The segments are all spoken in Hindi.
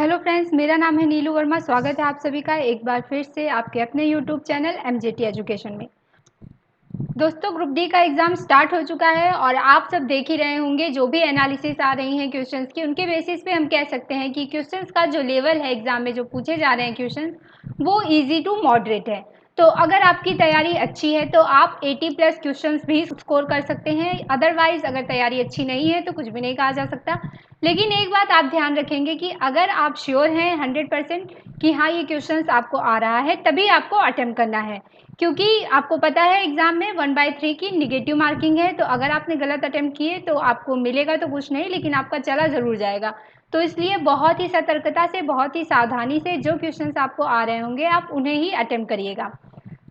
हेलो फ्रेंड्स, मेरा नाम है नीलू वर्मा। स्वागत है आप सभी का एक बार फिर से आपके अपने यूट्यूब चैनल एमजेटी एजुकेशन में। दोस्तों, ग्रुप डी का एग्ज़ाम स्टार्ट हो चुका है और आप सब देख ही रहे होंगे जो भी एनालिसिस आ रही हैं क्वेश्चंस की, उनके बेसिस पे हम कह सकते हैं कि क्वेश्चंस का जो लेवल है एग्ज़ाम में जो पूछे जा रहे हैं क्वेश्चंस, वो ईजी टू मॉडरेट है। तो अगर आपकी तैयारी अच्छी है तो आप 80 प्लस क्वेश्चंस भी स्कोर कर सकते हैं। अदरवाइज़ अगर तैयारी अच्छी नहीं है तो कुछ भी नहीं कहा जा सकता। लेकिन एक बात आप ध्यान रखेंगे कि अगर आप श्योर हैं 100% कि हाँ ये क्वेश्चंस आपको आ रहा है, तभी आपको अटेम्प्ट करना है। क्योंकि आपको पता है एग्ज़ाम में 1/3 की निगेटिव मार्किंग है, तो अगर आपने गलत अटेम्प्ट किए तो आपको मिलेगा तो कुछ नहीं, लेकिन आपका चला ज़रूर जाएगा। तो इसलिए बहुत ही सतर्कता से, बहुत ही सावधानी से जो क्वेश्चंस आपको आ रहे होंगे आप उन्हें ही अटेम्प्ट करिएगा।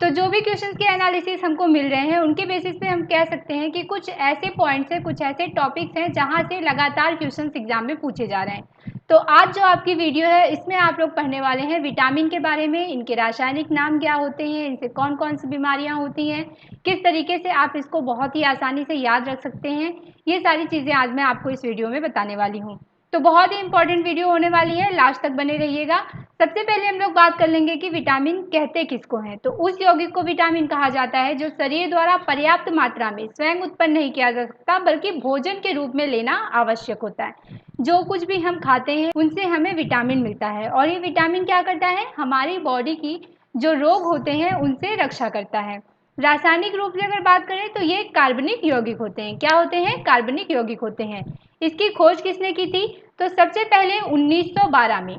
तो जो भी क्वेश्चंस के एनालिसिस हमको मिल रहे हैं उनके बेसिस पे हम कह सकते हैं कि कुछ ऐसे पॉइंट्स हैं, कुछ ऐसे टॉपिक्स हैं जहाँ से लगातार क्वेश्चंस एग्जाम में पूछे जा रहे हैं। तो आज जो आपकी वीडियो है इसमें आप लोग पढ़ने वाले हैं विटामिन के बारे में, इनके रासायनिक नाम क्या होते हैं, इनसे कौन कौन सी बीमारियां होती हैं, किस तरीके से आप इसको बहुत ही आसानी से याद रख सकते हैं। ये सारी चीज़ें आज मैं आपको इस वीडियो में बताने वाली हूँ। तो बहुत ही इंपॉर्टेंट वीडियो होने वाली है, लास्ट तक बने रहिएगा। सबसे पहले हम लोग बात कर लेंगे कि विटामिन कहते किसको हैं। तो उस यौगिक को विटामिन कहा जाता है जो शरीर द्वारा पर्याप्त मात्रा में स्वयं उत्पन्न नहीं किया जा सकता, बल्कि भोजन के रूप में लेना आवश्यक होता है। जो कुछ भी हम खाते हैं उनसे हमें विटामिन मिलता है, और ये विटामिन क्या करता है, हमारी बॉडी की जो रोग होते हैं उनसे रक्षा करता है। रासायनिक रूप से अगर बात करें तो ये कार्बनिक यौगिक होते हैं। क्या होते हैं? कार्बनिक यौगिक होते हैं। इसकी खोज किसने की थी? तो सबसे पहले 1912 में।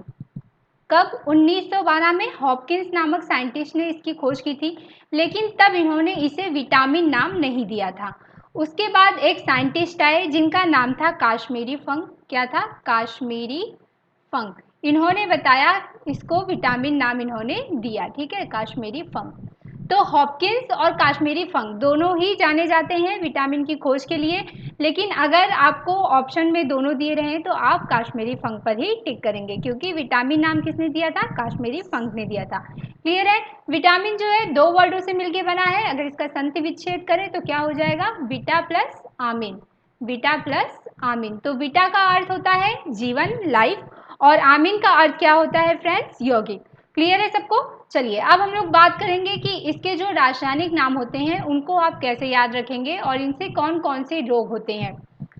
कब? 1912 में हॉपकिंस नामक साइंटिस्ट ने इसकी खोज की थी, लेकिन तब इन्होंने इसे विटामिन नाम नहीं दिया था। उसके बाद एक साइंटिस्ट आए जिनका नाम था काश्मीरी फंक। क्या था? काश्मीरी फंक। इन्होंने बताया, इसको विटामिन नाम इन्होंने दिया। ठीक है, काश्मीरी फंक। तो हॉपकिंस और काश्मीरी फंक दोनों ही जाने जाते हैं विटामिन की खोज के लिए, लेकिन अगर आपको ऑप्शन में दोनों दिए रहे तो आप काश्मीरी फंक पर ही टिक करेंगे, क्योंकि विटामिन नाम किसने दिया था? काश्मीरी फंक ने दिया था। क्लियर है? विटामिन जो है दो वर्डों से मिलकर बना है। अगर इसका संधि विच्छेद करें तो क्या हो जाएगा? बीटा प्लस आमीन। बीटा प्लस आमीन। तो बीटा का अर्थ होता है जीवन, लाइफ, और आमीन का अर्थ क्या होता है फ्रेंड्स? यौगिक। क्लियर है सबको? चलिए अब हम लोग बात करेंगे कि इसके जो रासायनिक नाम होते हैं उनको आप कैसे याद रखेंगे और इनसे कौन कौन से रोग होते हैं।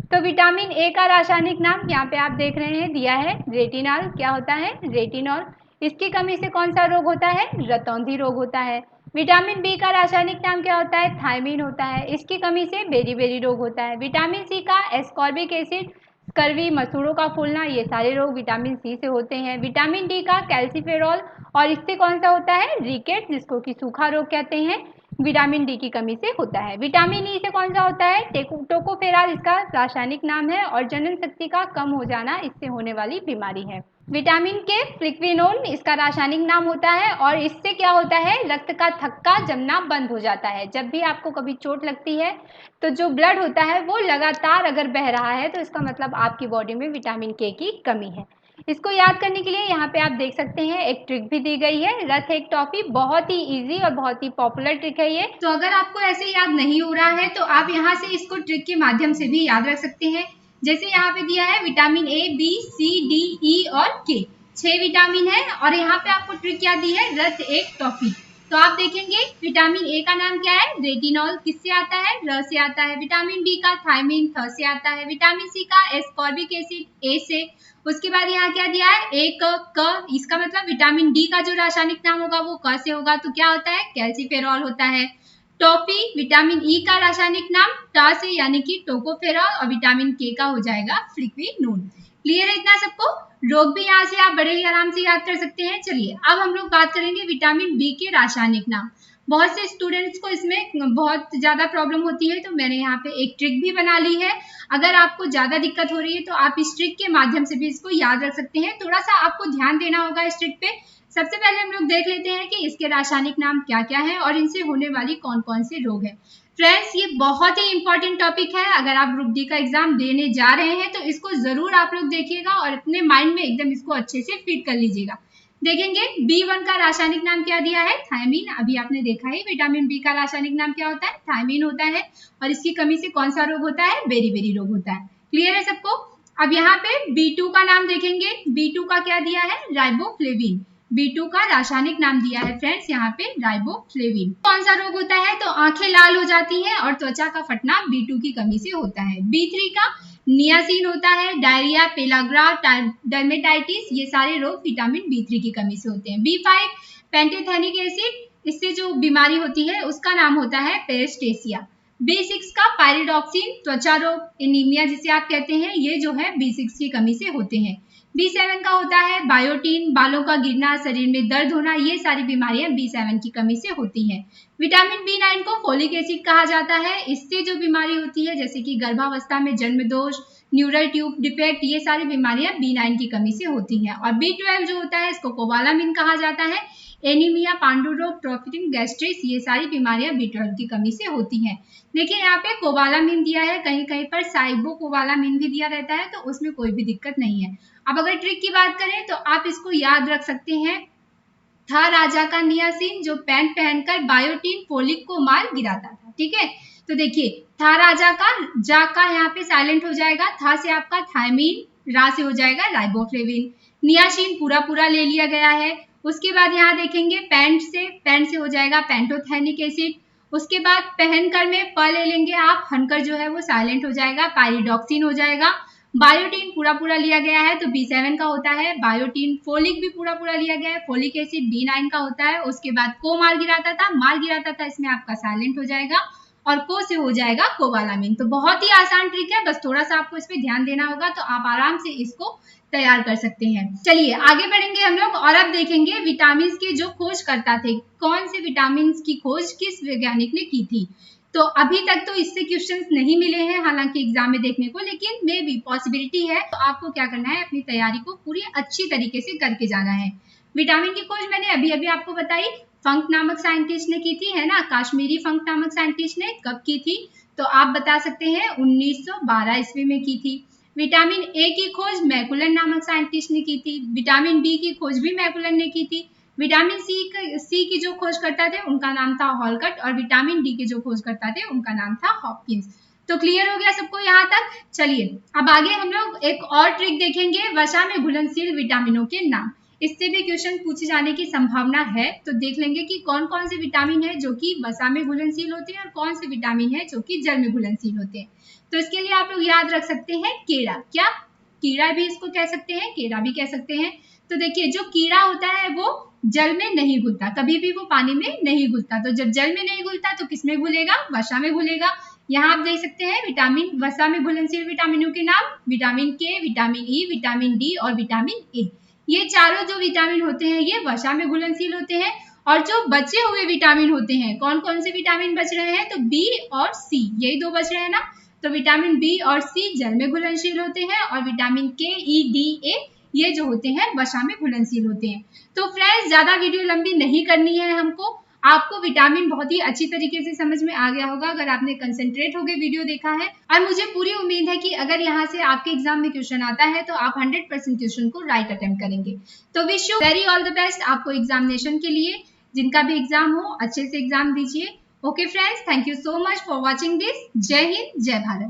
तो विटामिन ए का रासायनिक नाम यहाँ पे आप देख रहे हैं दिया है, रेटिनॉल। क्या होता है? रेटिनॉल। इसकी कमी से कौन सा रोग होता है? रतौंधी रोग होता है। विटामिन बी का रासायनिक नाम क्या होता है? थायमीन होता है। इसकी कमी से बेरी-बेरी रोग होता है। विटामिन सी का एस्कॉर्बिक एसिड, स्कर्वी, मसूड़ों का फूलना, ये सारे रोग विटामिन सी से होते हैं। विटामिन डी का कैल्सीफेरॉल, और इससे कौन सा होता है? रिकेट, जिसको कि सूखा रोग कहते हैं, विटामिन डी की कमी से होता है। विटामिन ई से कौन सा होता है? टोकोफेरॉल इसका रासायनिक नाम है, और जनन शक्ति का कम हो जाना इससे होने वाली बीमारी है। विटामिन के फ्लिक्विनोल इसका रासायनिक नाम होता है, और इससे क्या होता है? रक्त का थक्का जमना बंद हो जाता है। जब भी आपको कभी चोट लगती है तो जो ब्लड होता है वो लगातार अगर बह रहा है तो इसका मतलब आपकी बॉडी में विटामिन के की कमी है। इसको याद करने के लिए यहाँ पे आप देख सकते हैं एक ट्रिक भी दी गई है, रथ एक टॉफी। बहुत ही इजी और बहुत ही पॉपुलर ट्रिक है ये। तो अगर आपको ऐसे याद नहीं हो रहा है तो आप यहाँ से इसको ट्रिक के माध्यम से भी याद रख सकते हैं। जैसे यहाँ पे दिया है vitamin A, B, C, D, E और के, 6 विटामिन है, और यहाँ पे आपको ट्रिक क्या दी है? रथ एक टॉफी। तो आप देखेंगे विटामिन ए का नाम क्या है? रेटिनॉल। किससे आता है? र से आता है। विटामिन बी का थायमीन, थ से आता है। विटामिन सी का एस्कॉर्बिक एसिड, ए से। उसके बाद यहाँ क्या दिया है? एक क, इसका मतलब विटामिन डी का जो रासायनिक नाम होगा वो क से होगा, तो क्या होता है? कैल्सीफेरॉल होता है। टॉफी, विटामिन ई का रासायनिक नाम टा से, यानी कि टोकोफेरॉल, और विटामिन के का हो जाएगा फ्लिक्विनोल। क्लियर है इतना सबको? रोग भी यहाँ से आप बड़े ही आराम से याद कर सकते हैं। चलिए अब हम लोग बात करेंगे विटामिन बी के रासायनिक नाम। बहुत से स्टूडेंट्स को इसमें बहुत ज्यादा प्रॉब्लम होती है, तो मैंने यहाँ पे एक ट्रिक भी बना ली है। अगर आपको ज्यादा दिक्कत हो रही है तो आप इस ट्रिक के माध्यम से भी इसको याद रख सकते हैं। थोड़ा सा आपको ध्यान देना होगा इस ट्रिक पे। सबसे पहले हम लोग देख लेते हैं कि इसके रासायनिक नाम क्या क्या है और इनसे होने वाली कौन कौन से रोग है। फ्रेंड्स, ये बहुत ही इंपॉर्टेंट टॉपिक है। अगर आप ग्रुप डी का एग्जाम देने जा रहे हैं तो इसको जरूर आप लोग देखिएगा और अपने माइंड में एकदम इसको अच्छे से फिट कर लीजिएगा। देखेंगे B1 का रासायनिक नाम क्या दिया है? थायमीन। अभी आपने देखा है विटामिन बी का रासायनिक नाम क्या होता है? थायमीन होता है, और इसकी कमी से कौन सा रोग होता है? बेरी बेरी रोग होता है। क्लियर है सबको? अब यहाँ पे B2 का नाम देखेंगे, B2 का क्या दिया है, राइबोफ्लेविन। B2 का रासायनिक नाम दिया है फ्रेंड्स यहाँ पे राइबोफ्लेविन। कौन सा रोग होता है, तो आंखें लाल हो जाती हैं और त्वचा का फटना B2 की कमी से होता है। B3 का नियासिन होता है, डायरिया, पेलाग्रा, डर्मेटाइटिस, ये सारे रोग विटामिन B3 की कमी से होते हैं। B5 पेंटेथेनिक एसिड, इससे जो बीमारी होती है उसका नाम होता है पेरिस्टेसिया। B6 का पायरिडॉक्सिन, त्वचा रोग, एनीमिया जिसे आप कहते हैं, ये जो है B6 की कमी से होते हैं। B7 का होता है बायोटीन, बालों का गिरना, शरीर में दर्द होना, ये सारी बीमारियां B7 की कमी से होती हैं। विटामिन B9 को फोलिक एसिड कहा जाता है, इससे जो बीमारी होती है जैसे कि गर्भावस्था में जन्म दोष, न्यूरल ट्यूब डिफेक्ट, ये सारी बीमारियां B9 की कमी से होती हैं। और B12 जो होता है इसको कोबालामिन कहा जाता है, एनीमिया, पांडु रोग, ट्रोफिटिक गैस्ट्रिस, ये सारी बीमारियां B12 की कमी से होती हैं। देखिए यहाँ पे कोबालामिन दिया है, कहीं कहीं पर साइबो कोबालामिन भी दिया रहता है, तो उसमें कोई भी दिक्कत नहीं है। अब अगर ट्रिक की बात करें तो आप इसको याद रख सकते हैं, था राजा का नियासिन जो पैंट पहनकर बायोटीन फोलिक को मार गिराता था। ठीक है, तो देखिए था राजा का, जा का यहाँ पे साइलेंट हो जाएगा, था से आपका थायमीन, रा से हो जाएगा राइबोफ्लेविन, नियासिन पूरा पूरा ले लिया गया है। उसके बाद यहाँ देखेंगे पैंट से हो जाएगा पेंटोथेनिक एसिड। उसके बाद पहनकर में प ले लेंगे आप, हनकर जो है वो साइलेंट हो जाएगा, पायरिडॉक्सिन हो जाएगा। बायोटीन पूरा पूरा लिया गया है तो B7 का होता है बायोटीन। फोलिक भी पूरा पूरा लिया गया है, फोलिक एसिड B9 का होता है। उसके बाद को मार गिराता था, इसमें आपका साइलेंट हो जाएगा और को से हो जाएगा कोबालामिन। तो बहुत ही आसान ट्रिक है, बस थोड़ा सा आपको इस पे ध्यान देना होगा, तो आप आराम से इसको तैयार कर सकते हैं। चलिए आगे बढ़ेंगे हम लोग और अब देखेंगे विटामिन के जो खोज करता थे, कौन से विटामिन की खोज किस वैज्ञानिक ने की थी। तो अभी तक तो इससे क्वेश्चंस नहीं मिले हैं हालांकि एग्जाम में देखने को, लेकिन मे भी पॉसिबिलिटी है। तो आपको क्या करना है, अपनी तैयारी को पूरी अच्छी तरीके से करके जाना है। विटामिन की खोज मैंने अभी अभी आपको बताई, फंक नामक साइंटिस्ट ने की थी, है ना, काश्मीरी फंक नामक साइंटिस्ट ने। कब की थी, तो आप बता सकते हैं 1912 ईस्वी में की थी। विटामिन ए की खोज मैकुलन नामक साइंटिस्ट ने की थी। विटामिन बी की खोज भी मैकुलन ने की थी। विटामिन सी की जो खोज करता थे उनका नाम था हॉलकट, और विटामिन डी के जो खोज करता थे उनका नाम था हॉपकिंस। तो क्लियर हो गया सबको यहाँ तक। चलिए अब आगे हम लोग एक और ट्रिक देखेंगे, वसा में घुलनशील विटामिनों के नाम। इससे भी क्वेश्चन पूछे जाने की संभावना है, तो देख लेंगे कि कौन कौन से विटामिन है जो कि वसा में घुलनशील होते हैं और कौन से विटामिन है जो कि जल में घुलनशील होते हैं। तो इसके लिए आप लोग याद रख सकते हैं केरा, क्या कीड़ा भी इसको कह सकते हैं, केरा भी कह सकते हैं। तो देखिए जो कीड़ा होता है वो जल में नहीं घुलता, कभी भी वो पानी में नहीं घुलता। तो जब जल में नहीं घुलता तो किसमें घुलेगा, वसा में घुलेगा। यहाँ आप देख सकते हैं विटामिन वसा में घुलनशील विटामिनों के नाम, विटामिन के, विटामिन ई, विटामिन डी और विटामिन ए। ये चारों जो विटामिन होते हैं ये वसा में घुलनशील होते हैं। और जो बचे हुए विटामिन होते हैं, कौन कौन से विटामिन बच रहे हैं, तो बी और सी, यही दो बच रहे हैं ना। तो विटामिन बी और सी जल में घुलनशील होते हैं और विटामिन के, ई, डी, ए ये जो होते हैं वसा में घुलनशील होते हैं। तो फ्रेंड्स ज्यादा वीडियो लंबी नहीं करनी है हमको, आपको विटामिन बहुत ही अच्छी तरीके से समझ में आ गया होगा अगर आपने कंसंट्रेट होकर वीडियो देखा है। और मुझे पूरी उम्मीद है कि अगर यहाँ से आपके एग्जाम में क्वेश्चन आता है तो आप 100% क्वेश्चन को राइट अटेम्प्ट करेंगे। तो wish you very all the best आपको एग्जामिनेशन के लिए, जिनका भी एग्जाम हो अच्छे से एग्जाम दीजिए। Okay friends, thank you so much for watching this. जय हिंद, जय भारत।